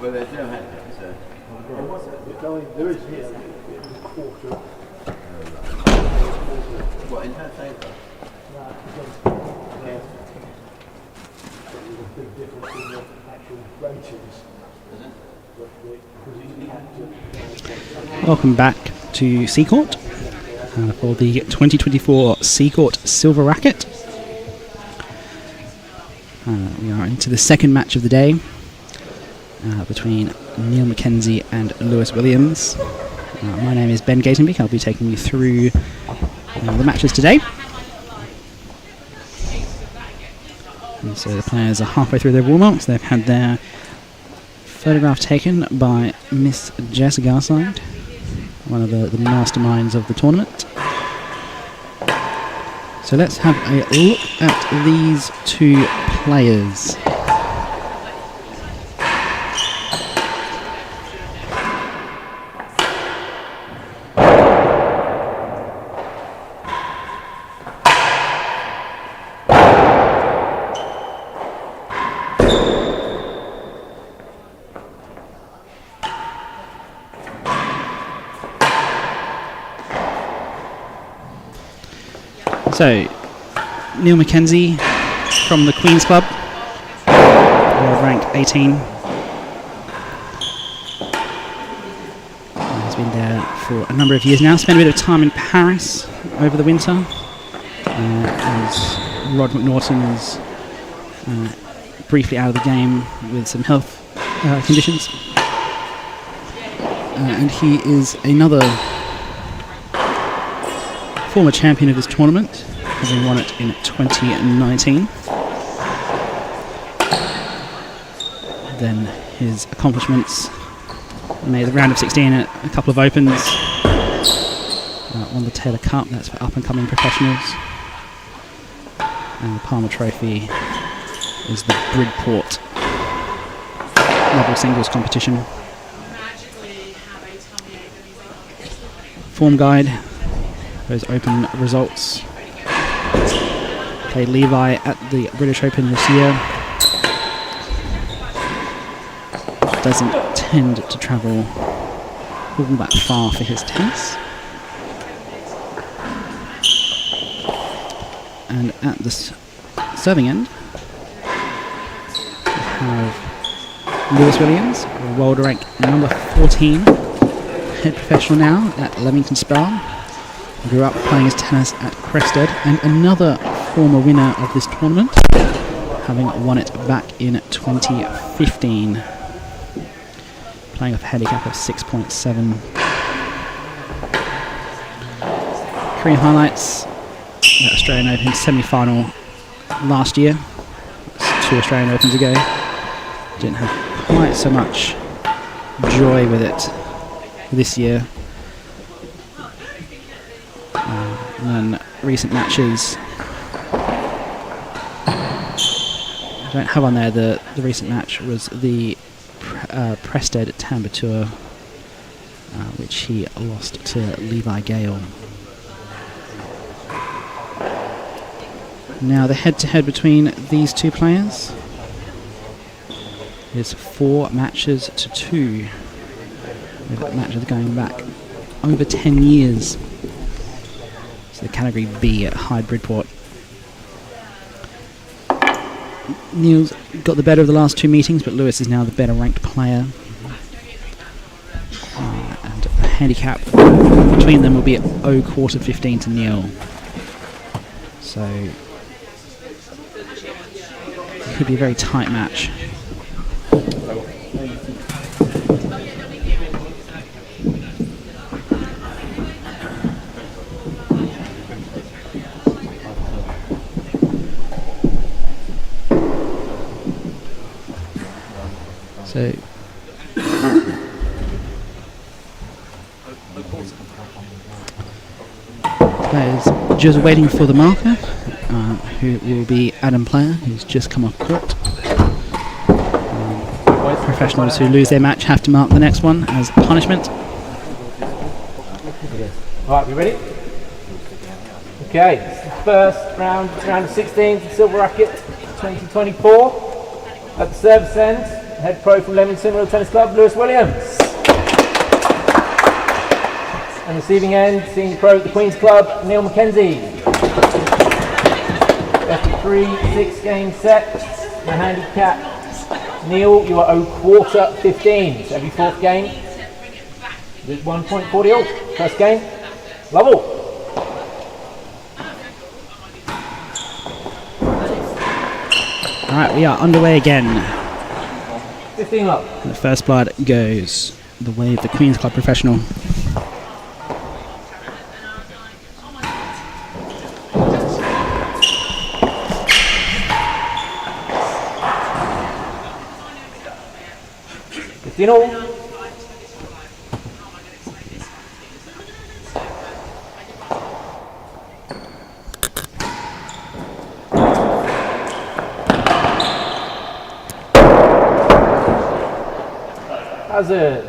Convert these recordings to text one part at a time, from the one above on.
Well, there's no handicap, so. There is here a quarter. What, in her favour? There's a big difference in the actual ratings. Welcome back to Seacourt for the 2024 Seacourt Silver Racquet. We are into the second match of the day between Neil Mackenzie and Lewis Williams. My name is Ben Gatenbeek. I'll be taking you through the matches today. And so the players are halfway through their warm-ups. They've had their photograph taken by Miss Jess Garside, one of the masterminds of the tournament. So let's have a look at these two players. So, Neil Mackenzie from the Queen's Club, world rank 18. He's been there for a number of years now. Spent a bit of time in Paris over the winter. As Rod McNaughton is briefly out of the game with some health conditions. And he is another former champion of this tournament, having won it in 2019. Then his accomplishments made the round of 16 at a couple of Opens. Won the Taylor Cup, that's for up-and-coming professionals. And the Palmer Trophy is the Bridport level singles competition. Form guide. Those Open results. Played Levi at the British Open this year. Doesn't tend to travel all that far for his tennis. And at the serving end, we have Lewis Williams, world rank number 14, head professional now at Leamington Spa. Grew up playing his tennis at Crested, and another former winner of this tournament, having won it back in 2015. Playing off a handicap of 6.7. Career highlights: the Australian Open semi-final last year. That's 2 Australian Opens ago. Didn't have quite so much joy with it this year. And then recent matches, I don't have on there the recent match was the Prested Tampa Tour, which he lost to Levi Gale. Now the head-to-head between these two players is 4 matches to 2. With matches going back over 10 years. So category B at Hyde Bridport. Neil's got the better of the last two meetings, but Lewis is now the better ranked player. And the handicap between them will be at 0.15 to Neil. So it could be a very tight match. So players just waiting for the marker, who will be Adam Player, who's just come off court. Professionals who lose their match have to mark the next one as punishment. Alright, we ready? Okay, this is the first round, round of 16, Silver Racquet 2024. At the service end, head pro from Leamington Royal Tennis Club, Lewis Williams. And receiving end, senior pro at the Queen's Club, Neil Mackenzie. 33 6-game set, the handicap. Neil, you are 0.15, so every fourth game with 1.40 all. First game, level. Alright, we are underway again. 15 love. And the first blood goes the way of the Queen's Club professional. All. Hazard.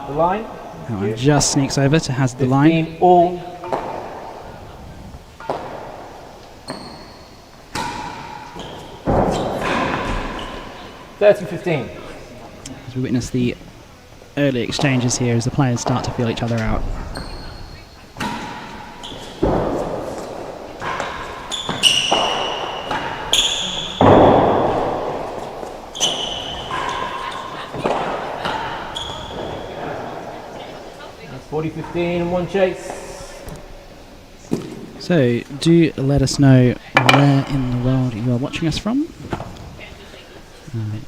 The line. That one just sneaks over to Hazard the line. All. $30-15. As we witness the early exchanges here as the players start to feel each other out. That's 40-15 and one chase. So, do let us know where in the world you are watching us from.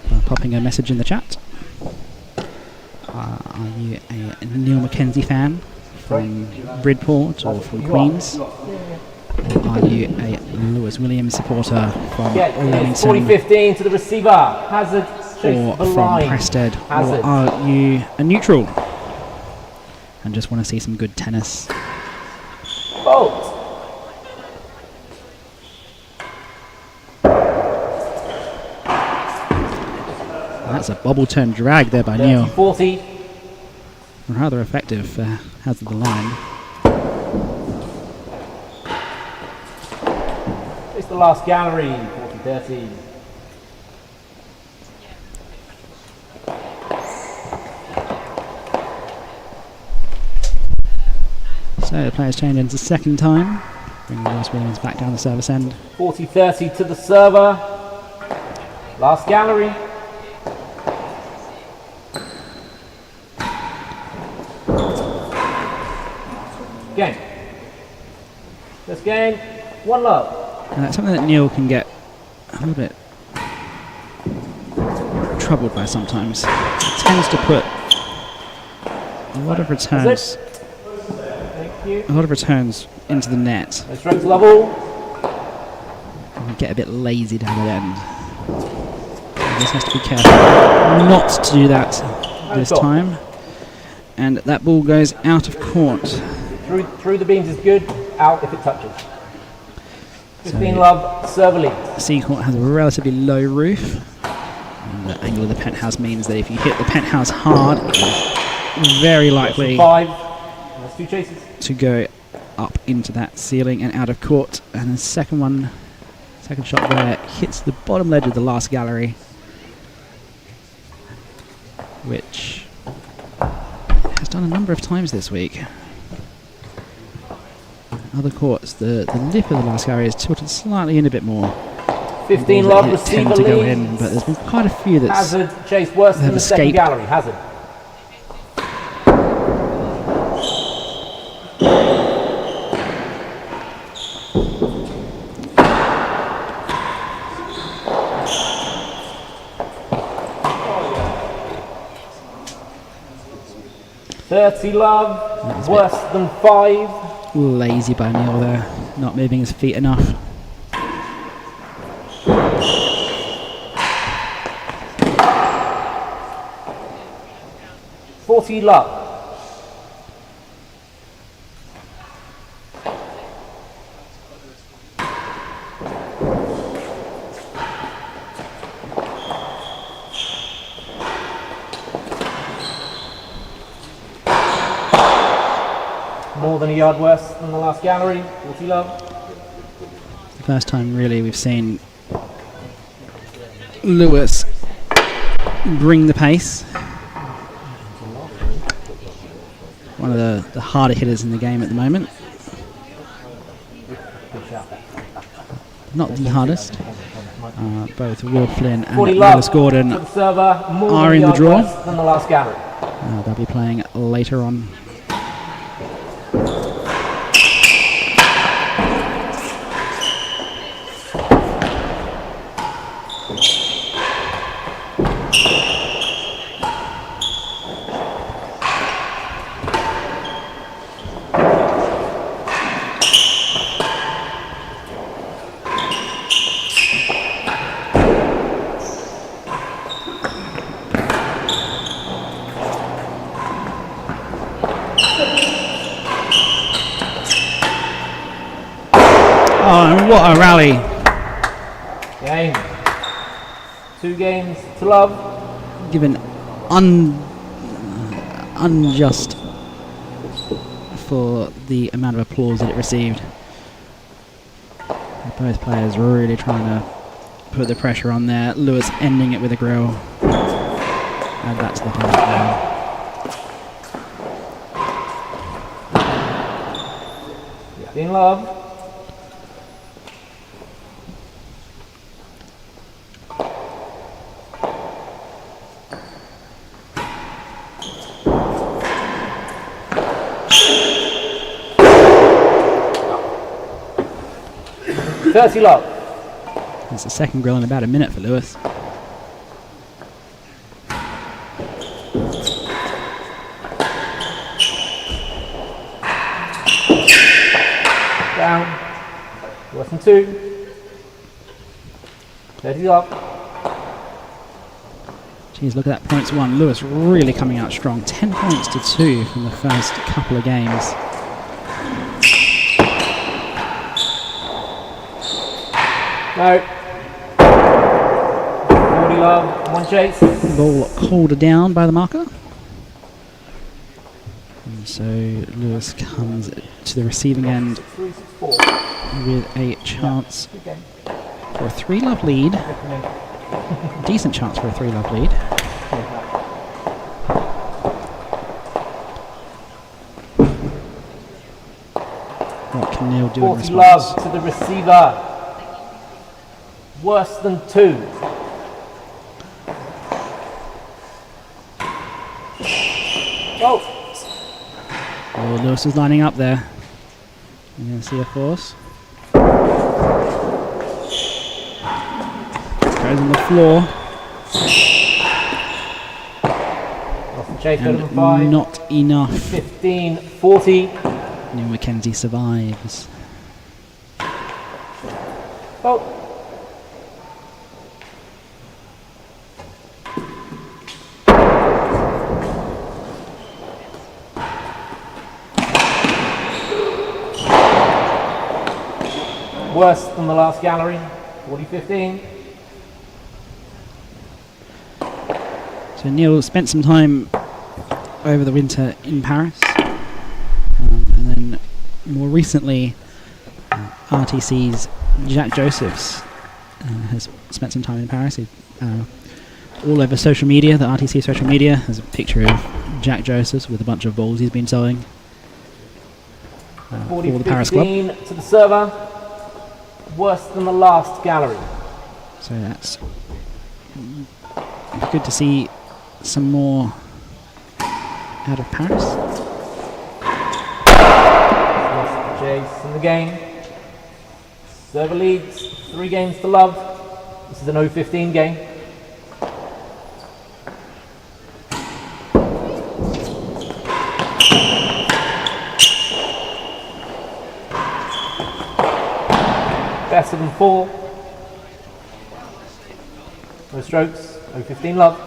By popping a message in the chat. Are you a Neil Mackenzie fan from Bridport or from Queens? Or are you a Lewis Williams supporter from Leamington? 40-15 to the receiver. Hazard or the from line. Prested? Hazard. Or are you a neutral and just want to see some good tennis? Bolt. That's a bobble turn drag there by Neil. 40. Rather effective. Hazard the line. It's the last gallery. 40-30. So the players change into second time, bringing Lewis Williams back down the service end. 40-30 to the server. Last gallery. Game. This game, one love. And that's something that Neil can get a little bit troubled by sometimes. He tends to put a lot of returns, Thank you. a lot of returns into the net. No strokes level. And get a bit lazy down the end. He just has to be careful not to do that this time. And that ball goes out of court. Through the beams is good, out if it touches. 15 love, serve lead. Seacourt has a relatively low roof. And the angle of the penthouse means that if you hit the penthouse hard, it's very likely 5. That's 2 chases. to go up into that ceiling and out of court. And the second shot there hits the bottom ledge of the last gallery, which has done a number of times this week. other courts, the lip of the last gallery is tilted slightly in a bit more. 15 Balls love, that tend receiver to go leads. in, but there's been quite a few that's Hazard, chase worse than have the second escaped. gallery. Hazard. Thirty love, worse than 5. lazy by Neil there, not moving his feet enough. Forty love. More than a yard worse than the last gallery. 40 love. The first time really we've seen Lewis bring the pace. One of the harder hitters in the game at the moment. Not the hardest. Both Will Flynn and 40 love. Lewis Gordon For the server, more are than a in the yard draw. worse than the last gallery. They'll be playing later on. Oh, and what a rally. Game. 2 games to love. Given unjust for the amount of applause that it received. Both players really trying to put the pressure on there. Lewis ending it with a grill. Add that to the highlight. In love. Thirty love. It's the second grill in about a minute for Lewis. Down. Worse than 2. 30 love. Jeez, look at that, points won. Lewis really coming out strong. 10 points to 2 from the first couple of games. No. 40 love. 1 chase. Ball called down by the marker. And so Lewis comes to the receiving end 3, 6, 4. with a chance Good game. for a 3-love lead. Decent chance for a 3-love lead. What can Neil do in 40 response? love to the receiver. Worse than 2. Oh! Oh, Lewis is lining up there. You're going to see a force. Goes on the floor. Lost the chase, better than And 5. not enough. 15, 40. Neil Mackenzie survives. Oh! Worse than the last gallery. 40-15. So Neil spent some time over the winter in Paris, and then more recently RTC's Jack Josephs has spent some time in Paris. All over social media, the RTC social media, has a picture of Jack Josephs with a bunch of balls he's been selling. for the Paris Club. 40-15 to the server. Worse than the last gallery. So that's good to see some more out of Paris. Lost the chase in the game. Server leads 3 games to love. This is an 0-15 game. Better than 4. No strokes. 0-15 love.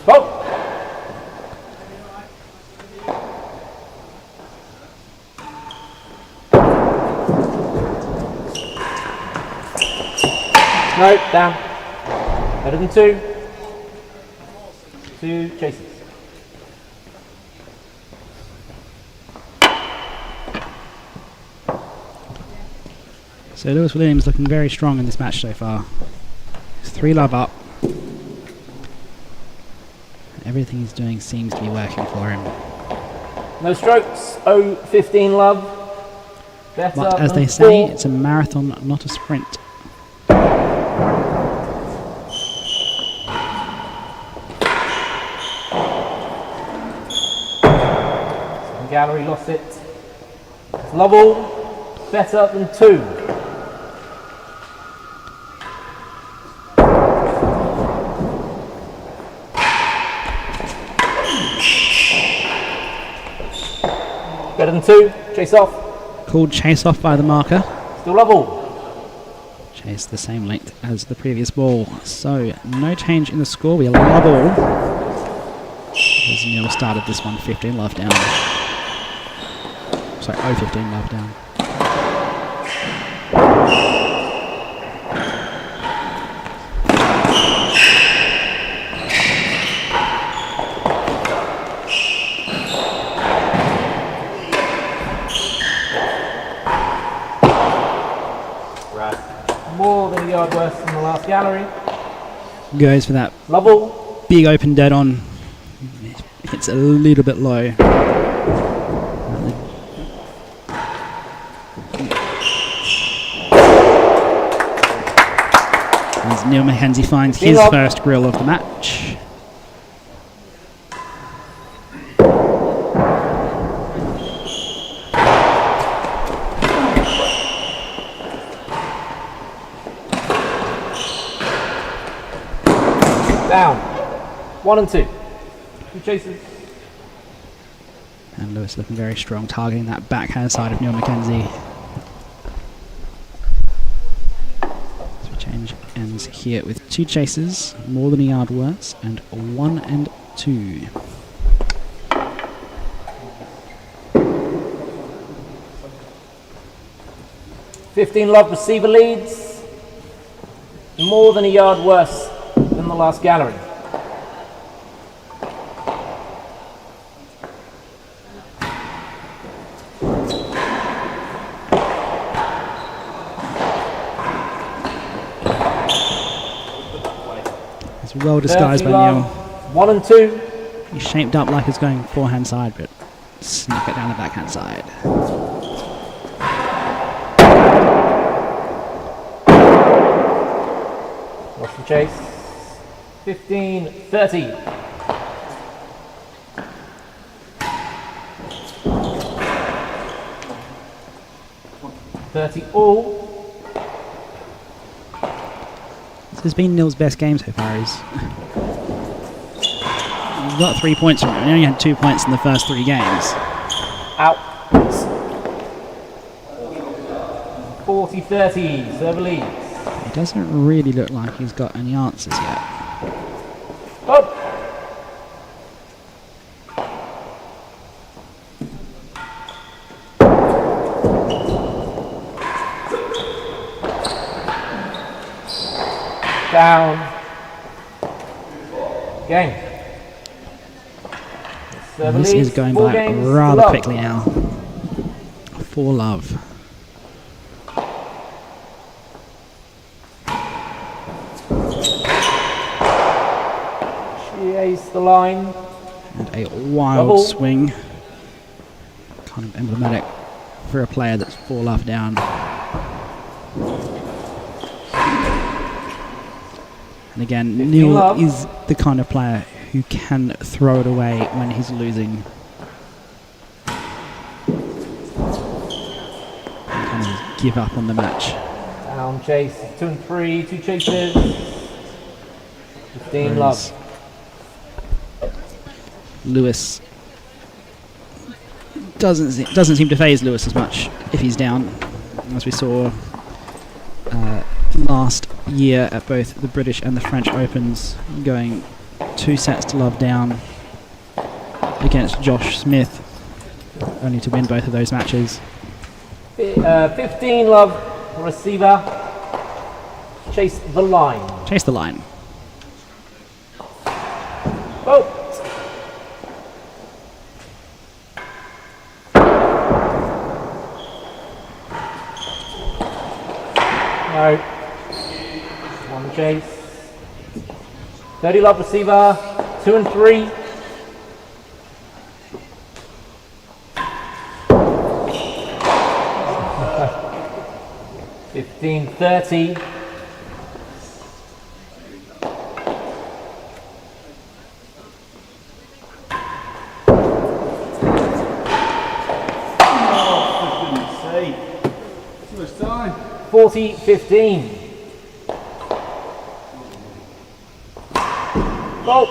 Oh! No, down. Better than 2. 2 chases. So Lewis Williams looking very strong in this match so far. He's 3 love up. Everything he's doing seems to be working for him. No strokes. 0-15 love. Better But as than they say, 4. it's a marathon, not a sprint. Second gallery lost it. It's love all. Better than 2. Better than 2. Chase off. Called chase off by the marker. Still love all. Chase the same length as the previous ball. So no change in the score. We are love all. As Neil started this one 15 love down. Sorry, 0-15 love down. More than a yard worse than the last gallery. Goes for that Love all. big open dead on. Hits a little bit low. As Neil Mackenzie finds his first grill of the match. Down. 1 and 2. 2 chases. And Lewis looking very strong, targeting that backhand side of Neil Mackenzie. So change ends here with 2 chases, more than a yard worse, and 1 and 2. $15 love receiver leads. More than a yard worse than the last gallery. It's well disguised by Neil. 1 and 2. He's shaped up like he's going forehand side, but snuck it down the backhand side. Lost the chase. 15-30. $30 all. This has been Neil's best game so far. He's got 3 points from it. He only had 2 points in the first 3 games. Out. 40-30. Server leads. It doesn't really look like he's got any answers yet. Oh. Down. Game. Server This leads, is going 4 by games to rather love. quickly now. 4 love. the line. And a wild Double. swing. Kind of emblematic for a player that's 4 love down. And again, 15 Neil love. is the kind of player who can throw it away when he's losing. And kind of give up on the match. Down chase, 2 and 3, 2 chases. 15 love. Lewis doesn't seem to phase Lewis as much if he's down, as we saw last year at both the British and the French Opens, going 2 sets to love down against Josh Smith, only to win both of those matches. 15 love, receiver. Chase the line. Chase the line. Oh! No. 1 chase. 30 love receiver. 2 and 3. $15.30. Too much time. 40-15. Fault.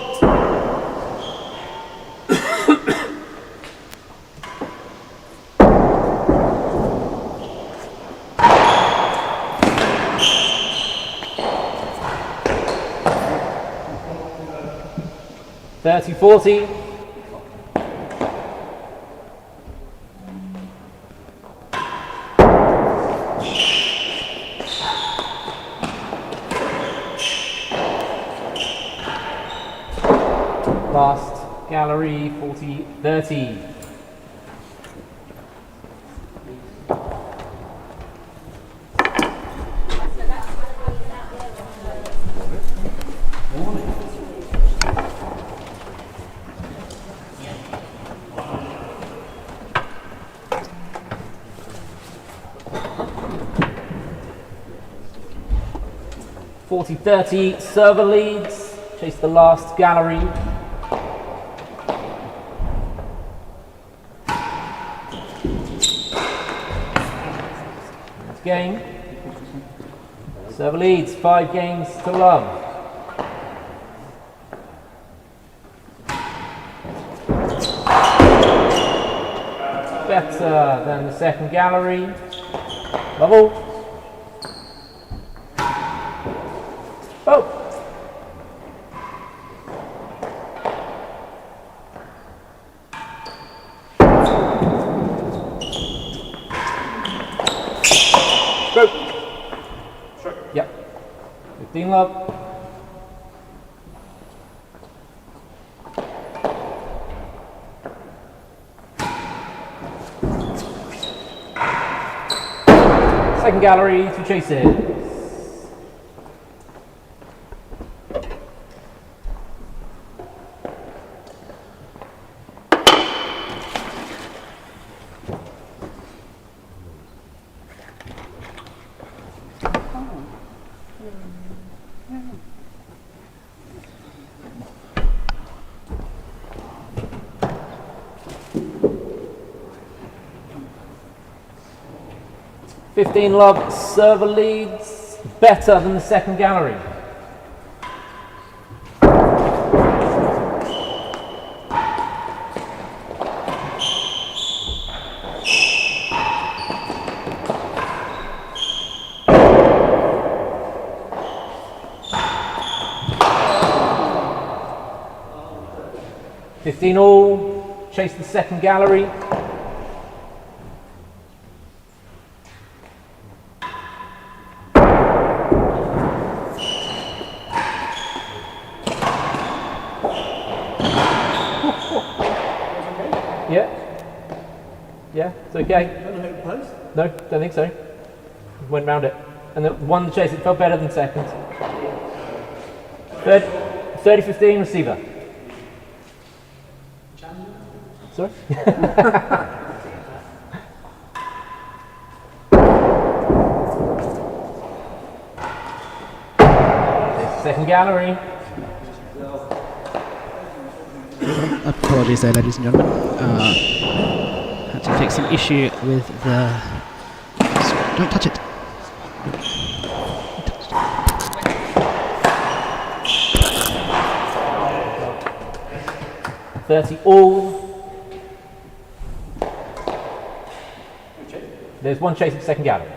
$30-40. Last gallery, 40-30. $40-30, server leads. Chase the last gallery. Game. Server leads, 5 games to love. Better than the second gallery. Level. Oh! Yep. 15 love. Second gallery, 2 chases. $15 love, server leads, better than the second gallery. $15 chase the second gallery. Yeah, it's okay. No, don't think so. Went round it. And then won the chase, it felt better than second. 30-15 receiver. Sorry? Second gallery. Apologies there, ladies and gentlemen. Had to fix an issue with the... Don't touch it. 30 all. There's one chase at second gallery.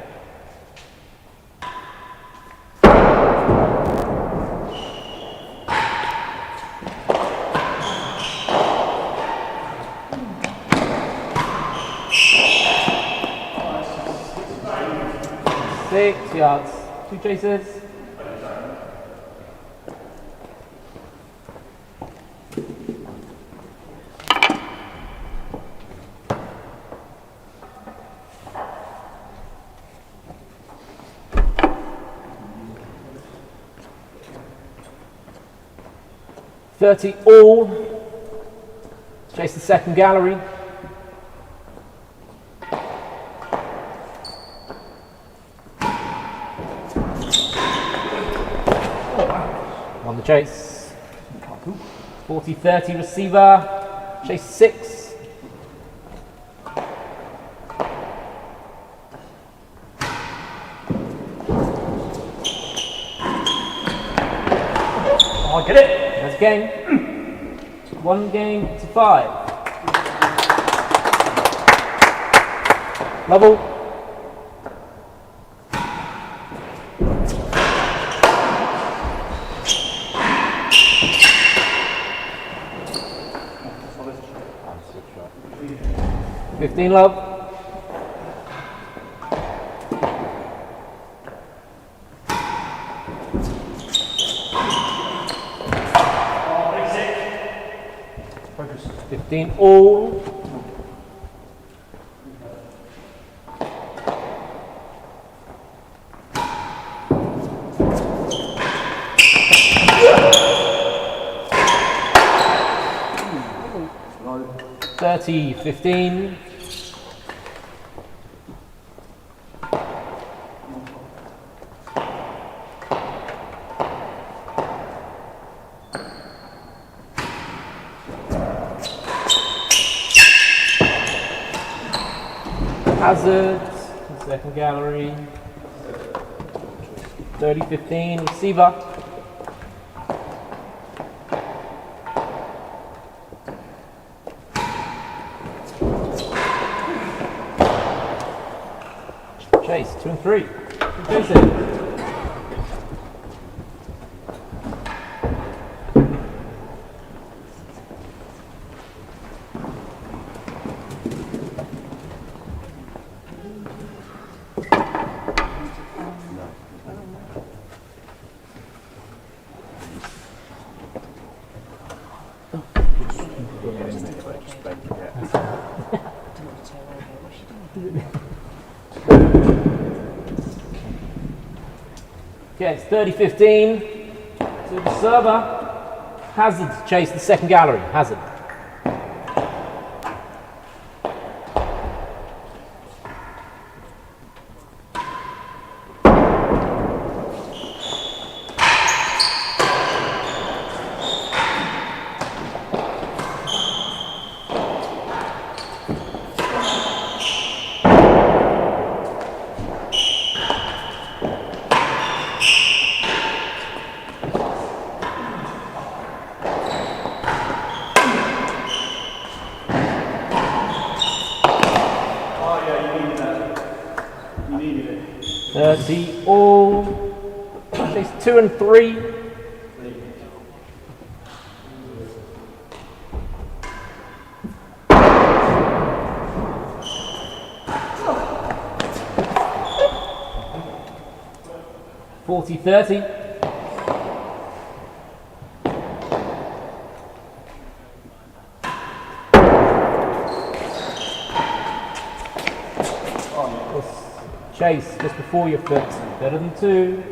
Six yards, two chases. $30 all. Chase the second gallery. On the chase. 40-30 receiver. Chase 6. Oh, get it! That's game. One game to 5. Level. $15 love. Focus. 15 all. $30-15. Hazard, second gallery. 30-15, receiver. Chase, 2 and 3. Chase it. Okay, it's 30-15 to the server. Hazard to chase the second gallery. Hazard. All. Chase 2 and 3. $40-30. Chase just before your foot, better than 2.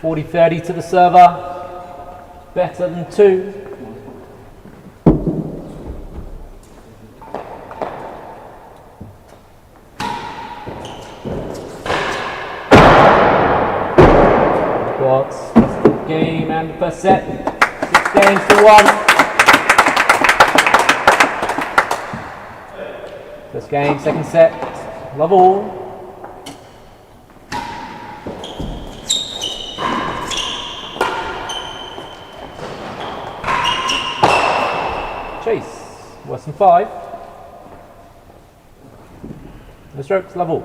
40-30 to the server. Better than 2. Quads. That's the game and the first set. 6 games to 1. First game, second set. Love all. Chase, worse than 5. The strokes, level.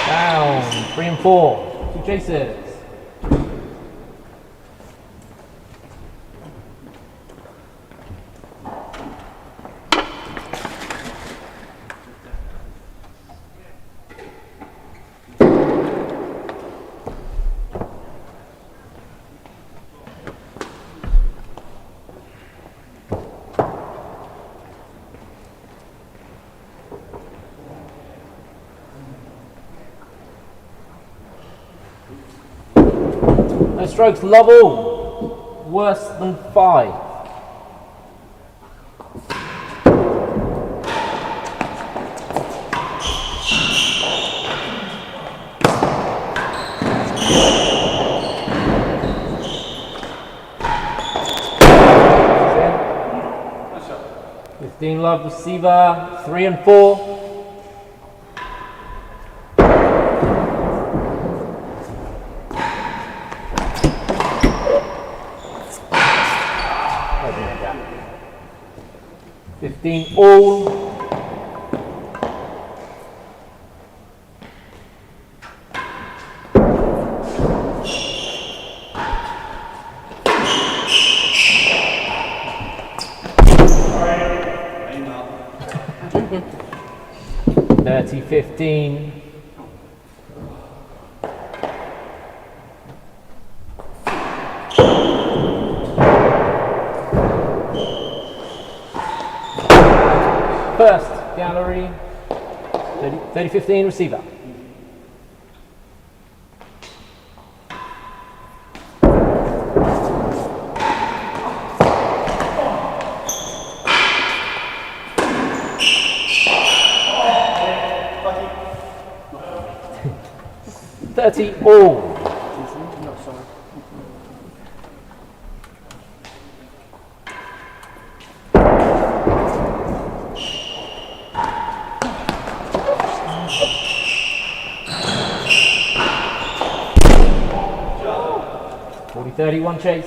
Down, 3 and 4. 2 chases. No strokes, love all. Worse than 5. Love receiver, 3 and 4. All. Dirty 15. First gallery, 30-15 receiver. All. One chase.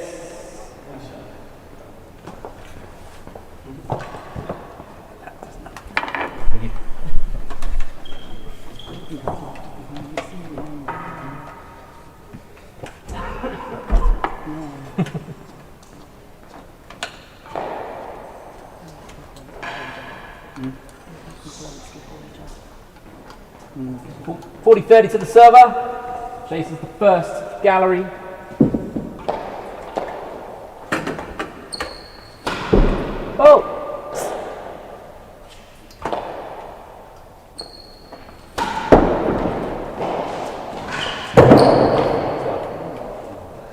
Mm. 40-30 to the server. Chases the first gallery. Oh!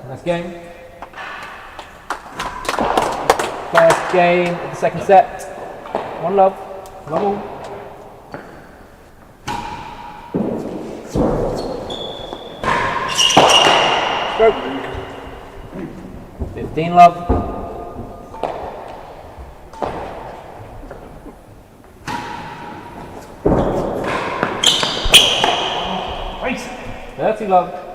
Nice game. First game of the second set. One love. Love all. Stroke. 15 love. Race. 30 love.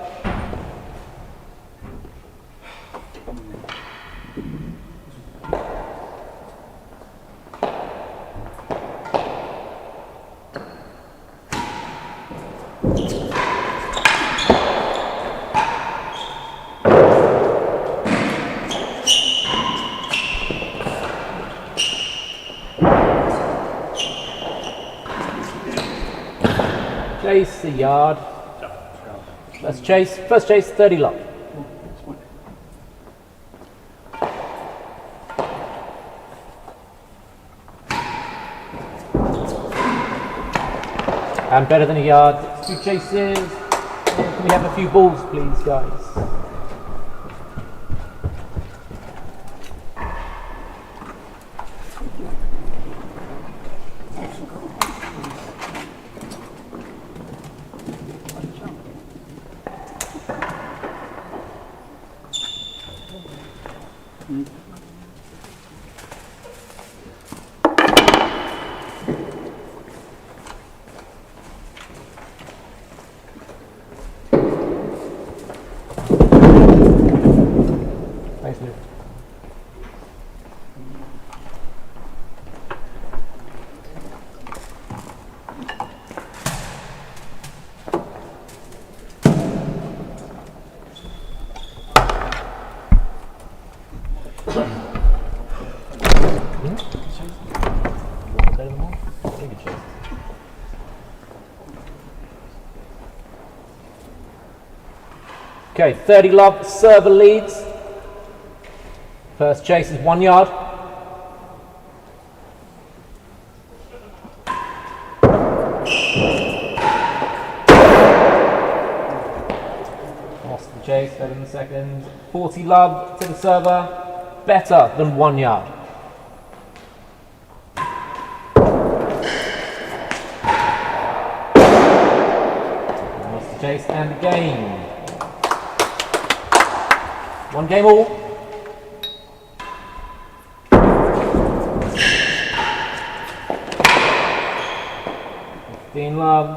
Chase the yard. First chase, 30 love. And better than a yard. 2 chases. Can we have a few balls, please, guys? Thanks, Luke. Okay, 30 love, server leads. First chase is 1 yard. Lost the chase, better than the second. 40 love to the server, better than 1 yard. Lost the chase and game. 1 game all. Love.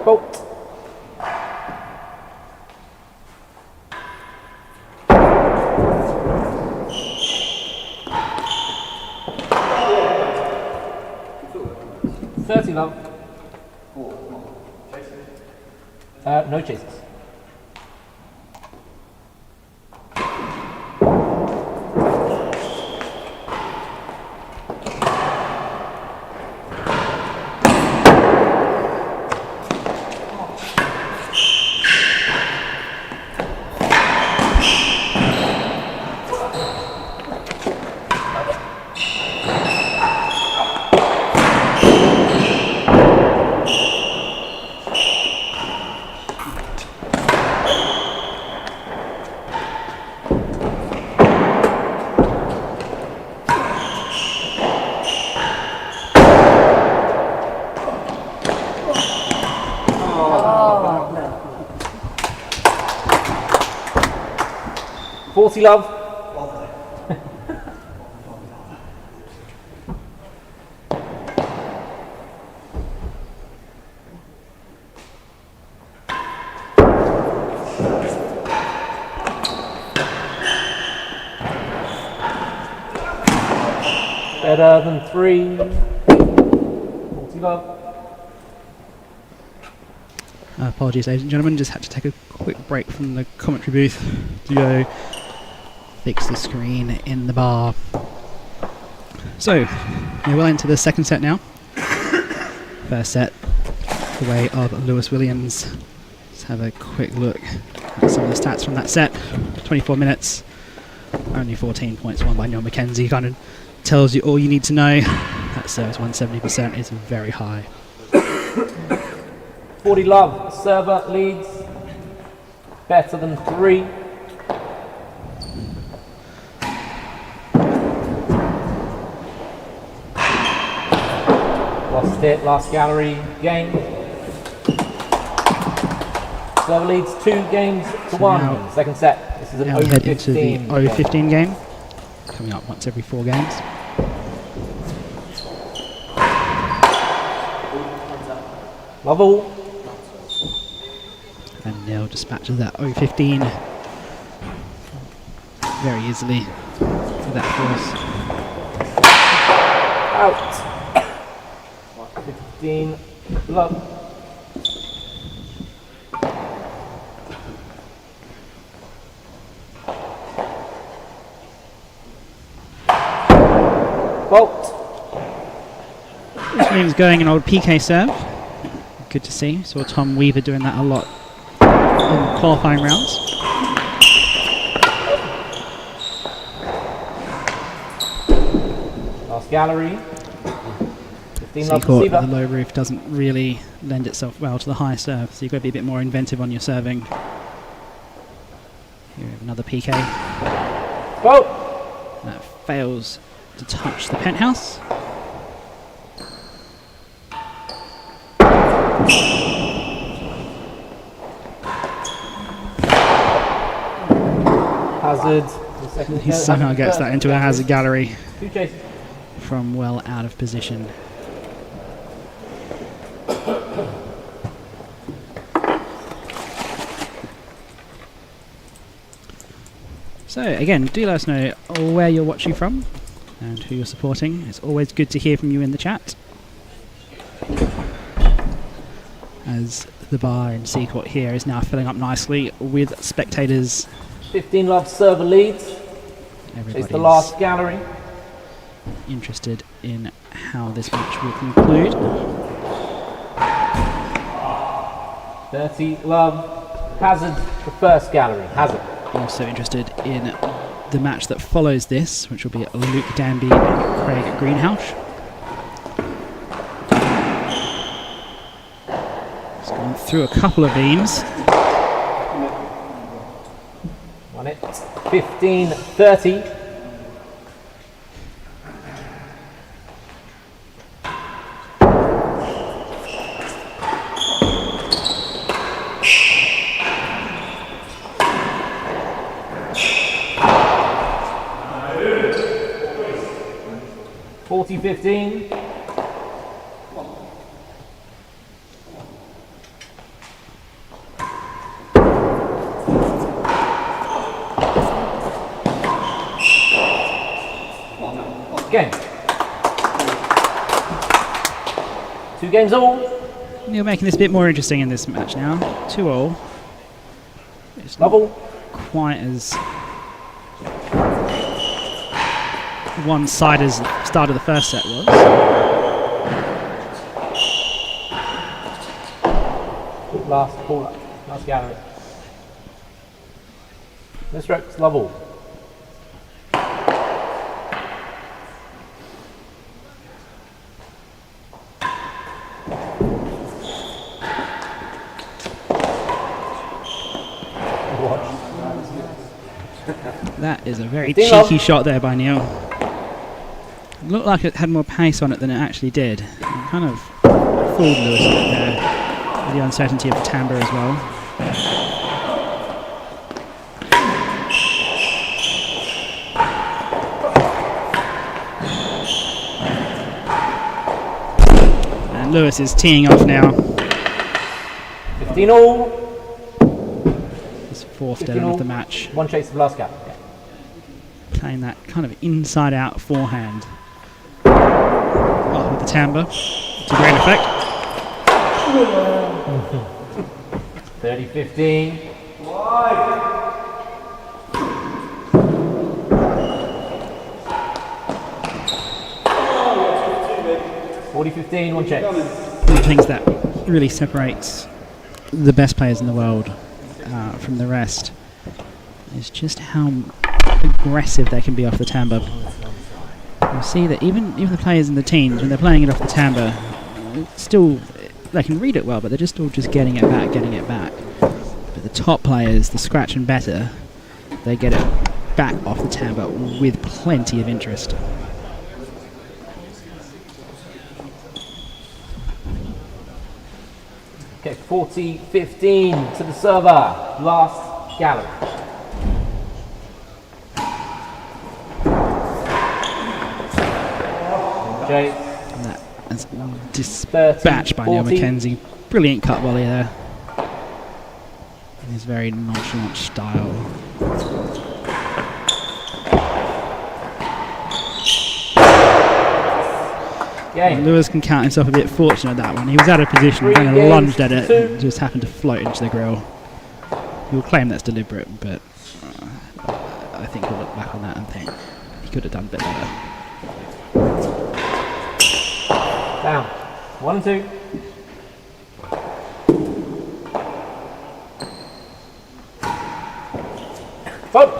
Bolt. Love. No chases. Love. Better than 3. 40 love. Apologies, ladies and gentlemen, just had to take a quick break from the commentary booth to go fix the screen in the bar. So, we're well into the second set now. First set, the way of Lewis Williams. Let's have a quick look at some of the stats from that set. 24 minutes, only 14 points won by Neil Mackenzie. Kind of tells you all you need to know. That service 170% is very high. 40 love, server leads, better than 3. Lost it, last gallery, game. Server leads 2 games to 1. Second set. This is an Now we head into the O15 O15 game, coming up once every 4 games. Love all. And Neil dispatches that O15 very easily with that force. Out. 15 love. Bolt. This means going an old PK serve. Good to see. Saw Tom Weaver doing that a lot in qualifying rounds. Last gallery. 15 love Seacourt, receiver. the low roof doesn't really lend itself well to the high serve, so you've got to be a bit more inventive on your serving. Here we have another PK. Go! That fails to touch the penthouse. Hazard. He somehow gets that into a hazard gallery 2 chases. from well out of position. So again, do let us know where you're watching from and who you're supporting. It's always good to hear from you in the chat, as the bar in Seacourt here is now filling up nicely with spectators. 15 love server leads. It's Everybody's the last gallery. interested in how this match will conclude. 30 love. Hazard, the first gallery. Hazard. Also interested in the match that follows this, which will be Luke Danby and Craig Greenhouse. It's gone through a couple of beams. Won it. 15-30. $40-15. Game. 2 games all. You're making this a bit more interesting in this match now. 2-all. It's not Double. quite as one-sided as the start of the first set was. Last ball. Last gallery. This Rex level. That is a very 15 cheeky love. shot there by Neil. It looked like it had more pace on it than it actually did. It kind of fooled Lewis a bit there, with the uncertainty of the timbre as well. And Lewis is teeing off now. 15 all. His fourth 15 down all. of the match. 1 chase of last gap. Playing that kind of inside-out forehand. Oh, with the timbre. To great effect. 30-15. 40-15, 1 chase. One of the things that really separates the best players in the world from the rest is just how aggressive they can be off the timbre. You see that even the players in the teams, when they're playing it off the timbre, still they can read it well, but they're just all just getting it back. But the top players, the scratch and better, they get it back off the timbre with plenty of interest. Okay, 40-15 to the server. Last gallery. Jay. And that is dispatched by Neil 40. Mackenzie. Brilliant cut volley there. In his very nonchalant style. Game. Lewis can count himself a bit fortunate at that one. He was out of position, kind of lunged at it, and just happened to float into the grill. He'll claim that's deliberate, but I think he'll look back on that and think he could have done a bit better. Down. 1 and 2. Vote.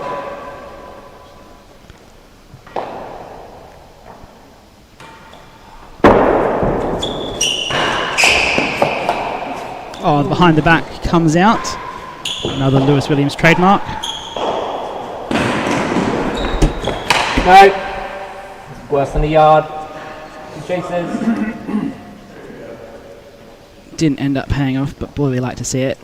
Oh, the behind the back comes out. Another Lewis Williams trademark. No. It's worse than a yard. 2 chases. Didn't end up paying off, but boy, we like to see it.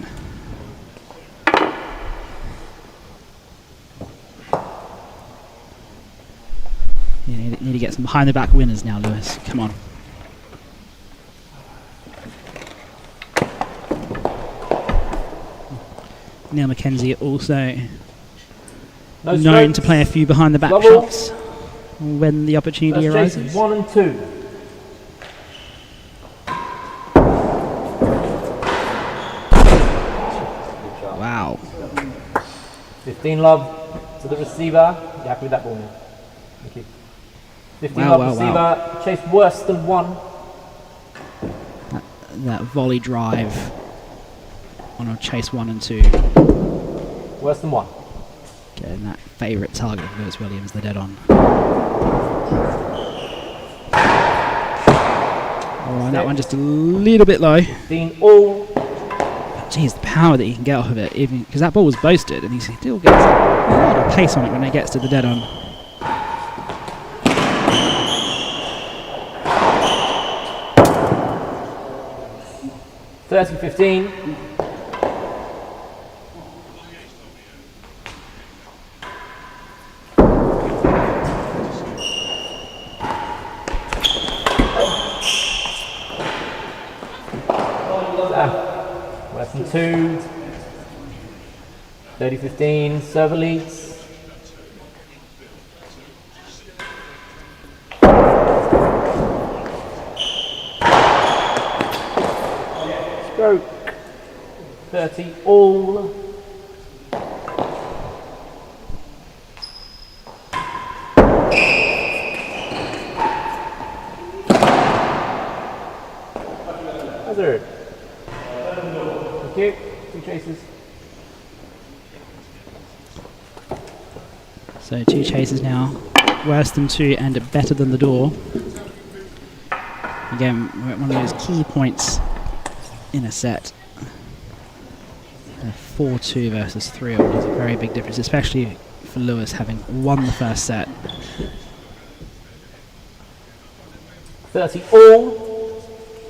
You need to get some behind the back winners now, Lewis. Come on. Neil Mackenzie also known to play a few behind the back shots when the opportunity arises. 1 and 2. Wow. 15 love to the receiver. You happy with that ball, Neil? Thank you. 15 love receiver. Chase worse than 1. That volley drive on a chase 1 and 2. Worse than 1. Getting that favourite target of Lewis Williams, the dead on. Oh, and that one just a little bit low. 15 all. Jeez, the power that he can get off of it, even because that ball was boasted, and he still gets a lot of pace on it when it gets to the dead on. $30-15. Less than 2. 30-15. Server leads. Stroke. 30 all. Hazard. Thank you. 2 chases. So 2 chases now. Worse than 2 and better than the door. Again, we're at one of those key points in a set. 4-2 versus 3-all is a very big difference, especially for Lewis having won the first set. 30 all.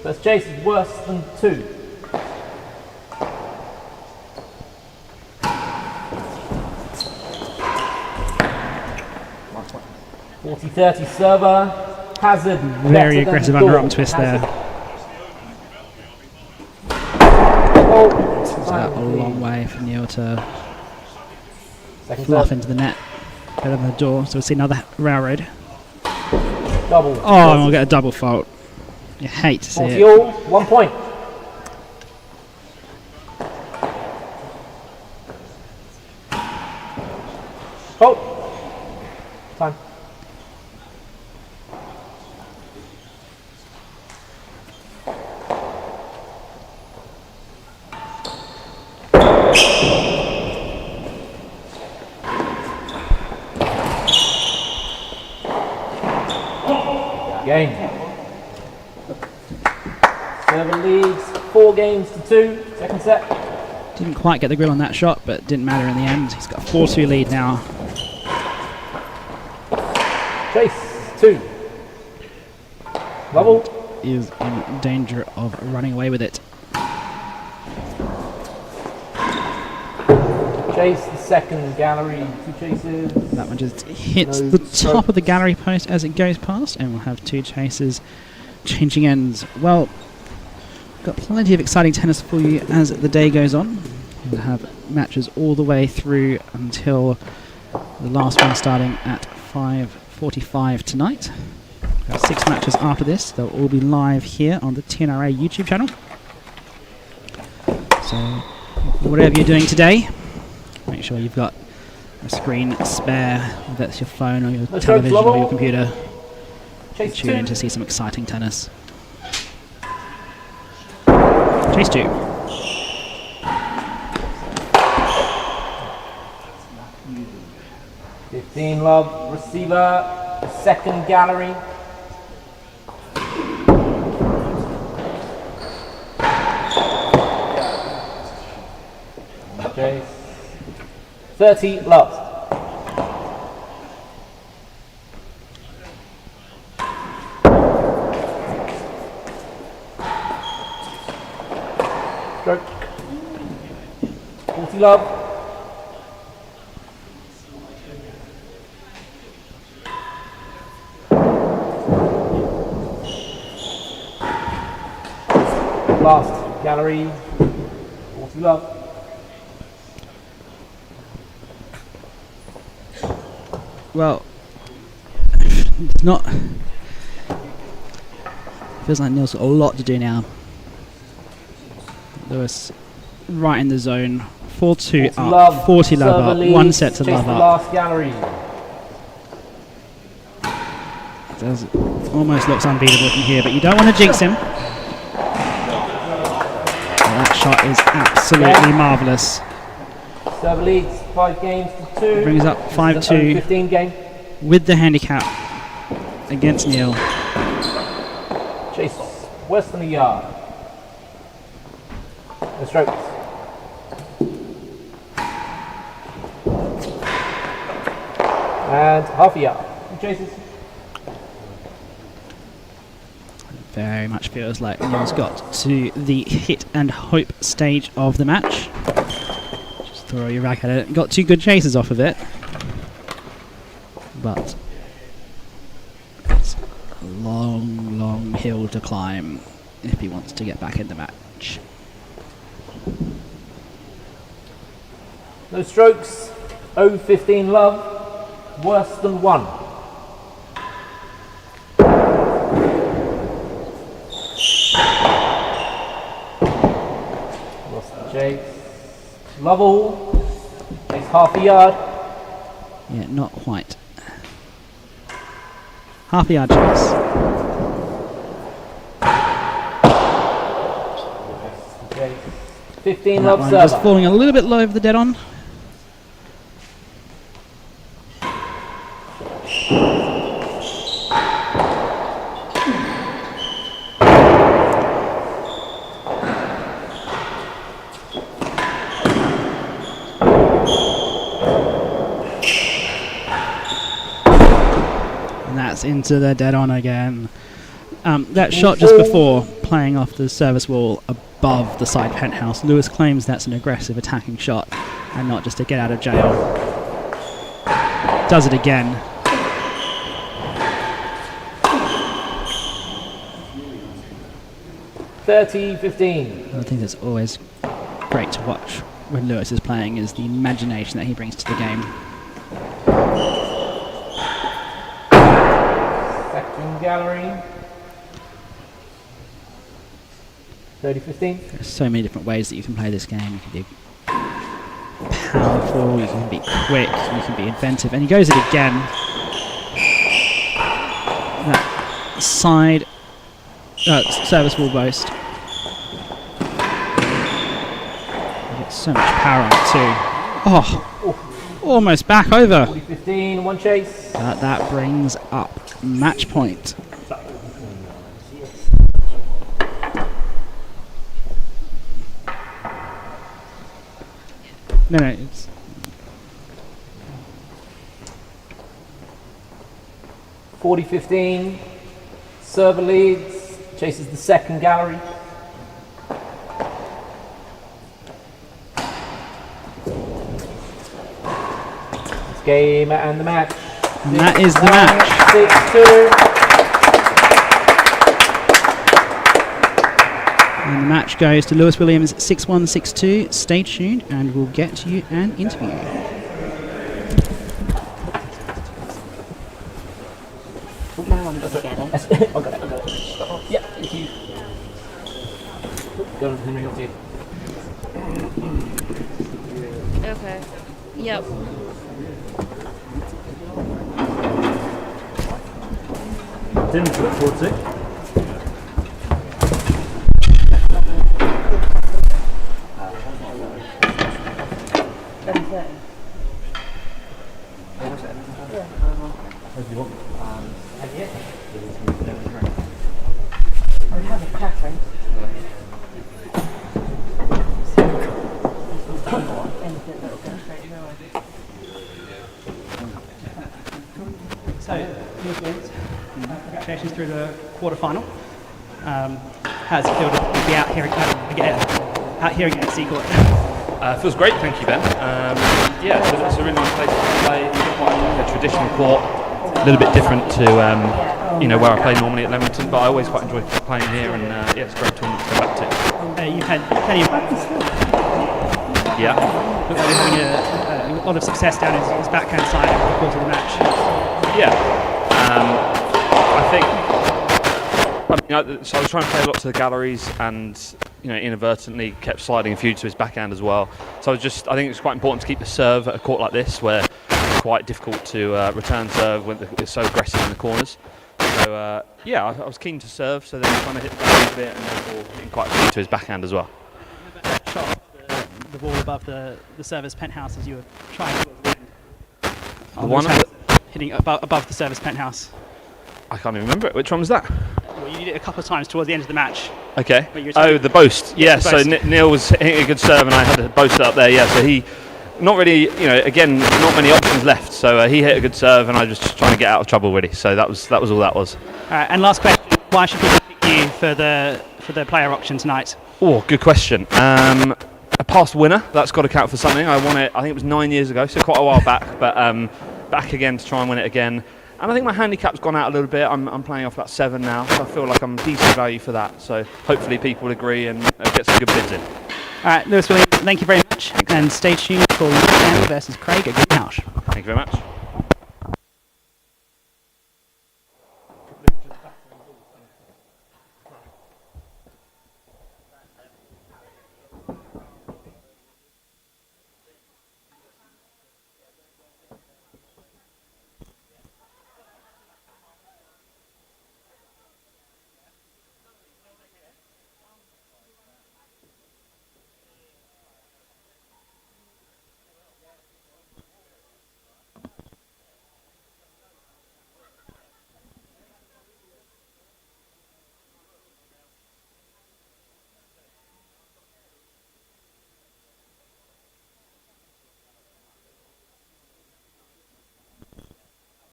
First chase is worse than 2. $40-30 server. Hazard. Very aggressive underarm twist there. Oh, a long way for Neil to second fluff serve. into the net. Better than the door, so we'll see another railroad. Double. Oh, and we'll get a double fault. You hate to see 40 it. all. 1 point. Oh. Time. Game. Server leads 4 games to 2. Second set. Didn't quite get the grill on that shot, but didn't matter in the end. He's got a 4-2 lead now. Chase 2. Level. Is in danger of running away with it. Chase the second gallery. 2 chases. That one just hits No the top stroke. of the gallery post as it goes past, and we'll have 2 chases changing ends. Well, got plenty of exciting tennis for you as the day goes on. We'll have matches all the way through until the last one starting at 5:45 tonight. We've got 6 matches after this. They'll all be live here on the T&RA YouTube channel. So whatever you're doing today, make sure you've got a screen spare, whether that's your phone or your Let's television go, or your computer. Chase Tune in 2. to see some exciting tennis. Chase 2. $15 love. Receiver. Second gallery. Chase. 30 love. Stroke. 40 love. Last gallery. 40 love. Well, it's not. Feels like Neil's got a lot to do now. Lewis right in the zone. 4-2 up, love. 40 love Server up, leads. 1 set to Chase love the up. last gallery. Does almost looks unbeatable from here, but you don't want to jinx him. That shot is absolutely marvellous. Server leads 5 games to 2. Brings up 5-2 15 game. with the handicap against Neil. Chase worse than a yard. The strokes. And half a yard. Chases. Very much feels like Neil's got to the hit and hope stage of the match. Just throw your rack at it. Got 2 good chases off of it. But it's a long, long hill to climb if he wants to get back in the match. No strokes. 0-15 love. Worse than 1. Chase. Love all. Takes half a yard. Yeah, not quite. Half a yard chase. Chase. 15 That love one server. just falling a little bit low over the dead on. Into the dead on again. That shot just before playing off the service wall above the side penthouse. Lewis claims that's an aggressive attacking shot and not just a get out of jail. Does it again. $30-15. I think that's always great to watch when Lewis is playing is the imagination that he brings to the game. Gallery. 30-15. There's so many different ways that you can play this game. You can be powerful, you can be quick, you can be inventive, and he goes it again. That side service wall boast. He gets so much power on it too. Oh, almost back over. 40-15, 1 chase. That brings up match point. No, it's 40-15. Server leads. Chases the second gallery. It's game and the match. and that is the match. 6-2. And the match goes to Lewis Williams 6-1, 6-2. Stay tuned and we'll get to you an interview. I got it. Yeah, thank you. Go on, Henry, I'll see you. Okay. Yep. Tim, to look forward to. What do you want? I have a preference. So, congratulations through the quarterfinal. How's it feel to be out here again at Seacourt? Feels great, thank you, Ben. Yeah, it's a really nice place to play. It's quite like a traditional court, a little bit different to where I play normally at Leamington, but I always quite enjoy playing here, and yeah, it's a great tournament to go back to. You've had plenty of Yeah. Looks like you're having a lot of success down his backhand side over the course of the match. Yeah. I think. So I was trying to play a lot to the galleries, and inadvertently kept sliding a few to his backhand as well. So I think it's quite important to keep the serve at a court like this, where it's quite difficult to return serve when it's so aggressive in the corners. So yeah, I was keen to serve, so then trying to hit the ball a bit, and therefore hitting quite a few to his backhand as well. That shot off the ball above the service penthouse as you were trying to win. The one hitting above the service penthouse. I can't even remember it. Which one was that? Well, you did it a couple of times towards the end of the match. Okay. Oh, the boast. Yeah, the boast. So Neil was hitting a good serve, and I had a boast up there. Yeah, so he, not really, again, not many options left. So he hit a good serve, and I was just trying to get out of trouble, really. So that was all that was. All right, and last question: why should people pick you for the player auction tonight? Oh, good question. A past winner, that's got to count for something. I won it, I think it was 9 years ago, so quite a while back, but back again to try and win it again. And I think my handicap's gone out a little bit. I'm playing off about 7 now, so I feel like I'm decent value for that. So hopefully people will agree and get some good bids in. All right, Lewis Williams, thank you very much, and stay tuned for Mackenzie versus Craig at Greenhouse. Thank you very much.